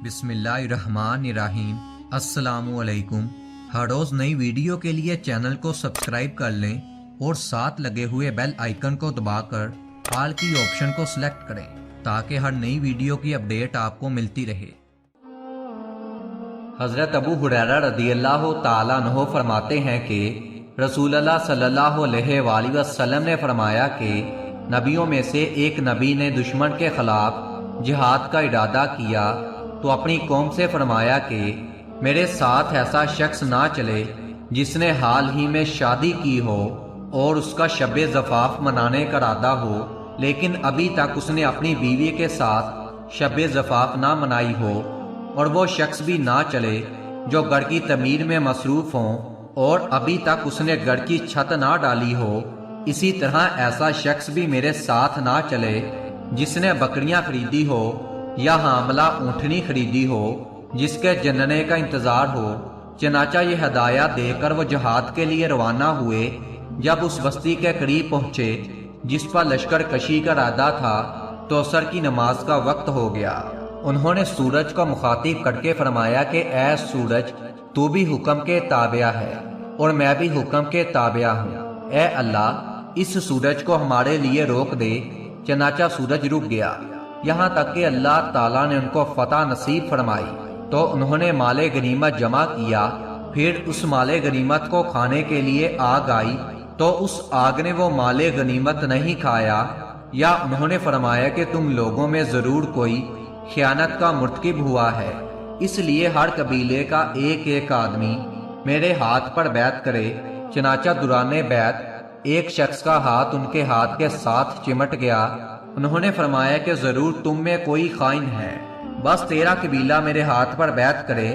بسم اللہ الرحمن الرحیم۔ السلام علیکم۔ ہر روز نئی ویڈیو کے لیے چینل کو سبسکرائب کر لیں اور ساتھ لگے ہوئے بیل آئیکن کو دبا کر آل کی آپشن کو سلیکٹ کریں تاکہ ہر نئی ویڈیو کی اپڈیٹ آپ کو ملتی رہے۔ حضرت ابو ہریرہ رضی اللہ تعالیٰ عنہ فرماتے ہیں کہ رسول اللہ صلی اللہ علیہ وآلہ وسلم نے فرمایا کہ نبیوں میں سے ایک نبی نے دشمن کے خلاف جہاد کا ارادہ کیا تو اپنی قوم سے فرمایا کہ میرے ساتھ ایسا شخص نہ چلے جس نے حال ہی میں شادی کی ہو اور اس کا شب زفاف منانے کا ارادہ ہو لیکن ابھی تک اس نے اپنی بیوی کے ساتھ شب زفاف نہ منائی ہو، اور وہ شخص بھی نہ چلے جو گھر کی تعمیر میں مصروف ہوں اور ابھی تک اس نے گھر کی چھت نہ ڈالی ہو۔ اسی طرح ایسا شخص بھی میرے ساتھ نہ چلے جس نے بکریاں خریدی ہو یا حاملہ اونٹنی خریدی ہو جس کے جننے کا انتظار ہو۔ چنانچہ یہ ہدایت دے کر وہ جہاد کے لیے روانہ ہوئے۔ جب اس بستی کے قریب پہنچے جس پر لشکر کشی کا ارادہ تھا تو عصر کی نماز کا وقت ہو گیا۔ انہوں نے سورج کو مخاطب کر کے فرمایا کہ اے سورج، تو بھی حکم کے تابع ہے اور میں بھی حکم کے تابع ہوں۔ اے اللہ، اس سورج کو ہمارے لیے روک دے۔ چنانچہ سورج رک گیا یہاں تک کہ اللہ تعالیٰ نے ان کو فتح نصیب فرمائی تو انہوں نے مال غنیمت جمع کیا۔ پھر اس مال غنیمت کو کھانے کے لیے آگ آئی تو اس آگ نے وہ مال غنیمت نہیں کھایا، یا انہوں نے فرمایا کہ تم لوگوں میں ضرور کوئی خیانت کا مرتکب ہوا ہے، اس لیے ہر قبیلے کا ایک ایک آدمی میرے ہاتھ پر بیعت کرے۔ چنانچہ دوران بیعت ایک شخص کا ہاتھ ان کے ہاتھ کے ساتھ چمٹ گیا۔ انہوں نے فرمایا کہ ضرور تم میں کوئی خائن ہے، بس تیرا قبیلہ میرے ہاتھ پر بیعت کرے۔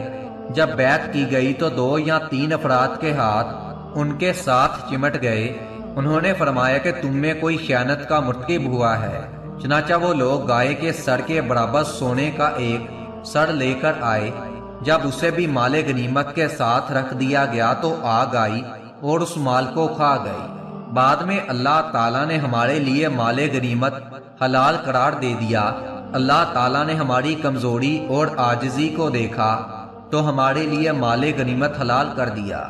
جب بیعت کی گئی تو 2 یا 3 افراد کے ہاتھ ان کے ساتھ چمٹ گئے۔ انہوں نے فرمایا کہ تم میں کوئی خیانت کا مرتکب ہوا ہے۔ چنانچہ وہ لوگ گائے کے سر کے برابر سونے کا ایک سر لے کر آئے۔ جب اسے بھی مال غنیمت کے ساتھ رکھ دیا گیا تو آگ آئی اور اس مال کو کھا گئی۔ بعد میں اللہ تعالیٰ نے ہمارے لیے مال غنیمت حلال قرار دے دیا۔ اللہ تعالیٰ نے ہماری کمزوری اور عاجزی کو دیکھا تو ہمارے لیے مال غنیمت حلال کر دیا۔